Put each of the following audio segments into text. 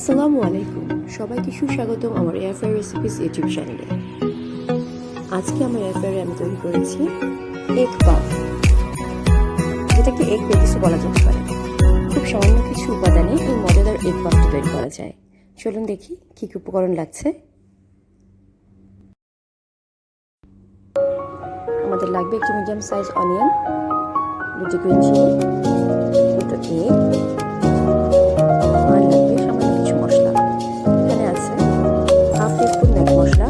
আসসালামুয়ালাইকুম, সবাইকে সুস্বাগতম আমার এয়ারফ্রায়ার রেসিপিস ইউটিউব চ্যানেলে। আজকে আমার এয়ারফ্রায়ারে আমি তৈরি করেছি এগ পাফ, যেটাকে এগ পেটিসও বলা যেতে পারে। খুব সামান্য কিছু উপাদানে এই মজাদার এগ পাফটা তৈরি করা যায়। চলুন দেখি কী কী উপকরণ লাগছে। আমাদের লাগবে একটি মিডিয়াম সাইজ অনিয়ন, দুটি গ্রিন চিলি, দুটো এগ, আর লাগবে সামান্য কিছু মশলা। এখানে আছে হাফ টিস্পুন ম্যাগি মশলা,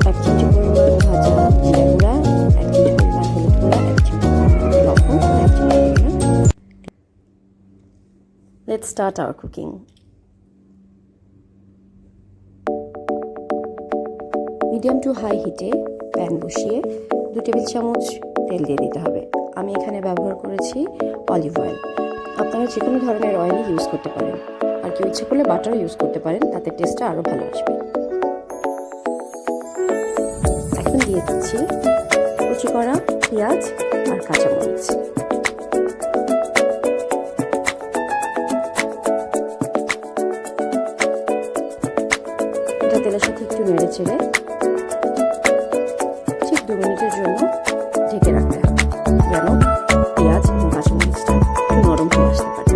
1 চিমটি পরিমাণ ভাজা জিরা গুঁড়া, 1 চিমটি পরিমাণ হলুদ গুঁড়া, 1 চিমটি পরিমাণ লবণ, 1 চিমটি পরিমাণ। Let's start our cooking. Medium to high হিটে প্যান বসিয়ে 2 টেবিল চামচ তেল দিয়ে দিতে হবে। আমি এখানে ব্যবহার করেছি অলিভ অয়েল। আপনারা যে কোনো ধরনের অয়েলই ইউজ করতে পারেন, আর কেউ ইচ্ছে করলে বাটারও ইউজ করতে পারেন, তাতে টেস্টটা আরও ভালো আসবে। এখন দিয়ে দিচ্ছি কুচি করা পেঁয়াজ আর কাঁচামরিচ। এটা তেলের সাথে একটু নেড়ে চেড়ে ঠিক 2 মিনিটের জন্য ঢেকে রাখতে হবে, যেন পেঁয়াজ এবং কাঁচামরিচটা একটু নরম হয়ে আসতে পারে।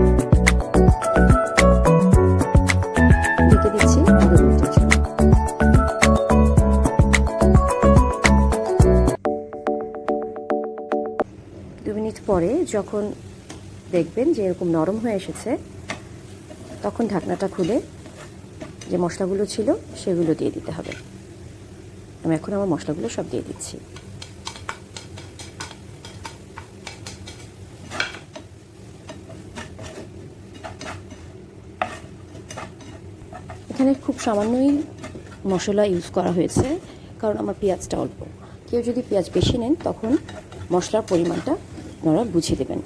ঢেকে দিচ্ছি 2 মিনিটের জন্য। দু মিনিট পরে যখন দেখবেন যে এরকম নরম হয়ে এসেছে, তখন ঢাকনাটা খুলে যে মশলাগুলো ছিল সেগুলো দিয়ে দিতে হবে। আমি এখন আমার মশলাগুলো সব দিয়ে দিচ্ছি। এখানে খুব সামান্যই মশলা ইউজ করা হয়েছে, কারণ আমার পেঁয়াজটা অল্প। কেউ যদি পেঁয়াজ বেশি নেন তখন মশলার পরিমাণটা আপনারা বুঝে দেবেন।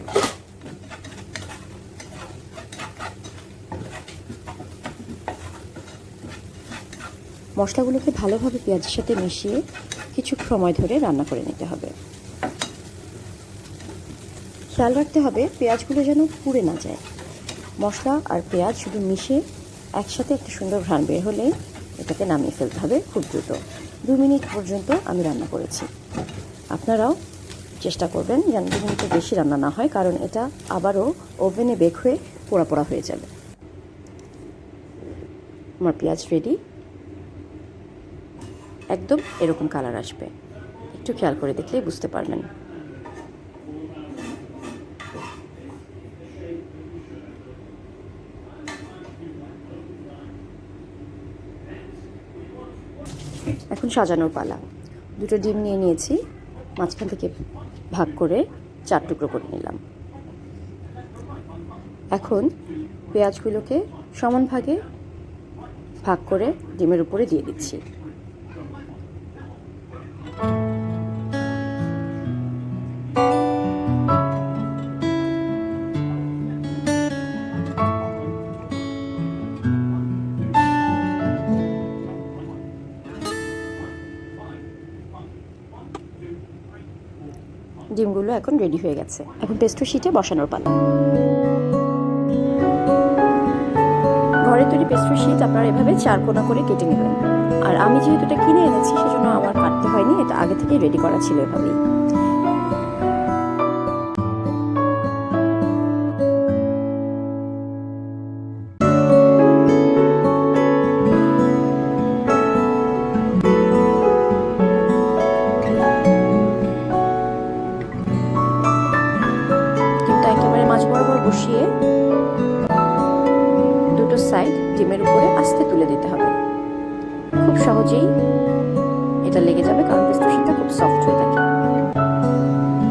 মশলাগুলোকে ভালোভাবে পেঁয়াজের সাথে মিশিয়ে কিছু সময় ধরে রান্না করে নিতে হবে। খেয়াল রাখতে হবে পেঁয়াজগুলো যেন পুড়ে না যায়। মশলা আর পেঁয়াজ শুধু মিশে একসাথে একটা সুন্দর ঘ্রাণ বের হলেই এটাকে নামিয়ে ফেলতে হবে খুব দ্রুত। 2 মিনিট পর্যন্ত আমি রান্না করেছি। আপনারাও চেষ্টা করবেন যেন 2 মিনিটের বেশি রান্না না হয়, কারণ এটা আবারও ওভেনে বেক হয়ে পোড়া পোড়া হয়ে যাবে। আমার পেঁয়াজ রেডি। একদম এরকম কালার আসবে, একটু খেয়াল করে দেখলেই বুঝতে পারবেন। এখন সাজানোর পালা। 2টো ডিম নিয়ে নিয়েছি, মাঝখান থেকে ভাগ করে 4 টুকরো করে নিলাম। এখন পেঁয়াজগুলোকে সমান ভাগে ভাগ করে ডিমের উপরে দিয়ে দিচ্ছি। ডিমগুলো এখন রেডি হয়ে গেছে। এখন পেস্ট্রি শিটে বসানোর পালা। ঘরে তৈরি পেস্ট্রি শিট আপনারা এভাবে 4 কোণা করে কেটে নেবেন। আর আমি যেহেতু এটা কিনে এনেছি, সেজন্য আমার কাটতে হয়নি, এটা আগে থেকেই রেডি করা ছিল এভাবেই। মাঝ বরাবর বসিয়ে 2টো সাইড ডিমের উপরে আস্তে তুলে দিতে হবে। খুব সহজেই এটা লেগে যাবে, কারণ পেস্ট্রি শিটটা খুব সফট হয়ে থাকে।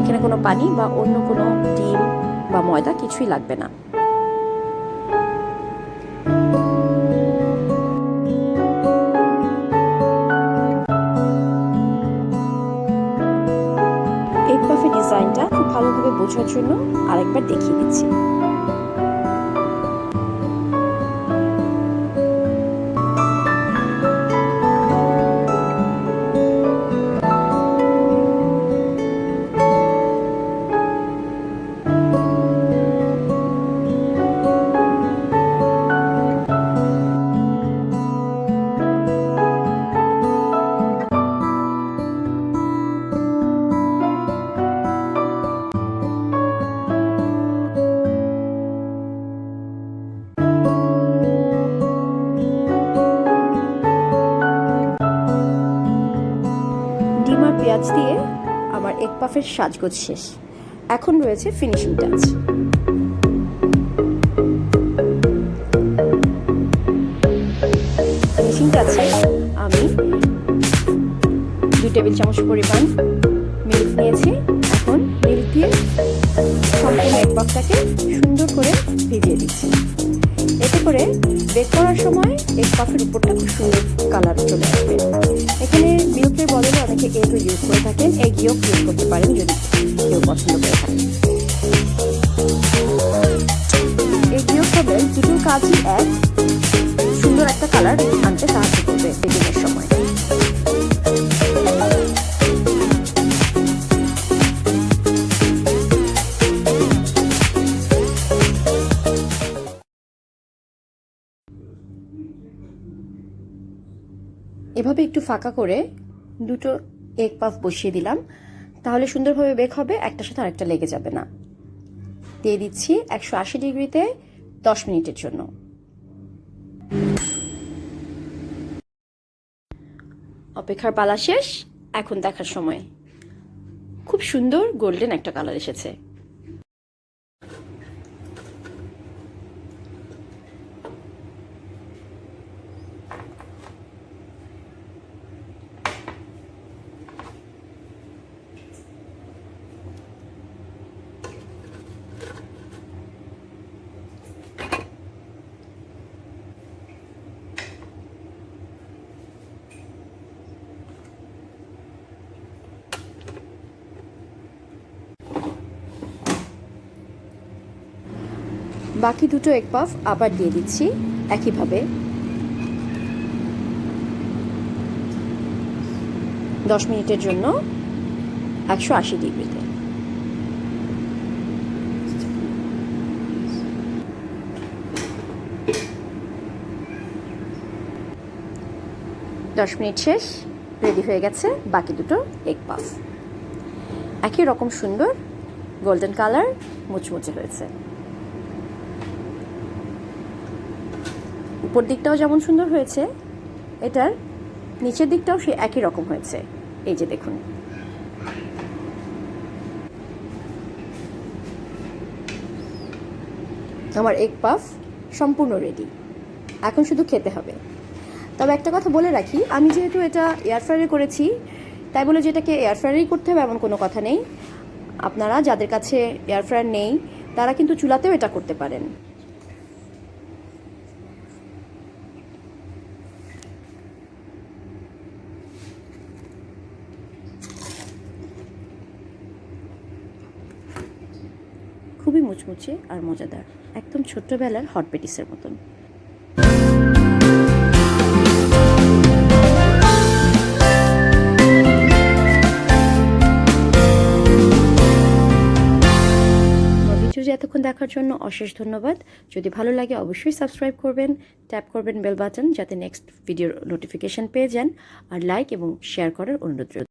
এখানে কোনো পানি বা অন্য কোনো ডিম বা ময়দা কিছুই লাগবে না। এগ পাফের ডিজাইনটা খুব ভালোভাবে বোঝার জন্য আরেকবার দেখিয়ে দিচ্ছি। আমার এগ পাফের সাজগোজ শেষ। এখন রয়েছে ফিনিশিং টাচ। ফিনিশিং টাচে আমি 2 টেবিল চামচ পরিমাণ মিল্ক নিয়েছি। এখন মিল্ক দিয়ে সম্পূর্ণ এগ পাফটাকে সুন্দর করে ভিজিয়ে দিচ্ছি। এতে করে বেক করার সময় এগ পাফের উপরটা খুব সুন্দর কালার চলে আসবে। এখানে মিল্কের বদলে অনেকে এগও ইউজ করে থাকেন, এগ ইয়ক ইউজ করতে পারেন যদি কেউ পছন্দ করে থাকেন। এগ ইয়ক হবে দুটোর কাজই এক, সুন্দর একটা কালার আনতে সাহায্য করবে বেকিংয়ের সময়। এভাবে একটু ফাঁকা করে দুটো এগ পাফ বসিয়ে দিলাম, তাহলে সুন্দরভাবে বেক হবে, একটার সাথে আরেকটা লেগে যাবে না। দিয়ে দিচ্ছি 180 ডিগ্রিতে 10 মিনিটের জন্য। অপেক্ষার পালা শেষ, এখন দেখার সময়। খুব সুন্দর গোল্ডেন একটা কালার এসেছে। বাকি দুটো এগ পাফ আবার দিয়ে দিচ্ছি একইভাবে 10 মিনিটের জন্য 180 ডিগ্রিতে। দশ মিনিট শেষ, রেডি হয়ে গেছে বাকি দুটো এগ পাফ। একই রকম সুন্দর গোল্ডেন কালার, মুচমুচে হয়েছে। উপর দিকটাও যেমন সুন্দর হয়েছে, এটার নিচের দিকটাও সে একই রকম হয়েছে। এই যে দেখুন। আমার এগ পাফ সম্পূর্ণ রেডি, এখন শুধু খেতে হবে। তবে একটা কথা বলে রাখি, আমি যেহেতু এটা এয়ার ফ্রায়ারে করেছি, তাই বলে যে এটাকে এয়ার ফ্রায়ারেই করতে হবে এমন কোনো কথা নেই। আপনারা যাদের কাছে এয়ার ফ্রায়ার নেই তারা কিন্তু চুলাতেও এটা করতে পারেন। খুবই মুচমুচে আর মজাদার, একদম ছোট্টবেলার হট পেটিসের মতন। ভিডিওটি এতক্ষণ দেখার জন্য অশেষ ধন্যবাদ। যদি ভালো লাগে অবশ্যই সাবস্ক্রাইব করবেন, ট্যাপ করবেন বেল বাটন যাতে নেক্সট ভিডিওর নোটিফিকেশন পেয়ে যান, আর লাইক এবং শেয়ার করার অনুরোধ রইল।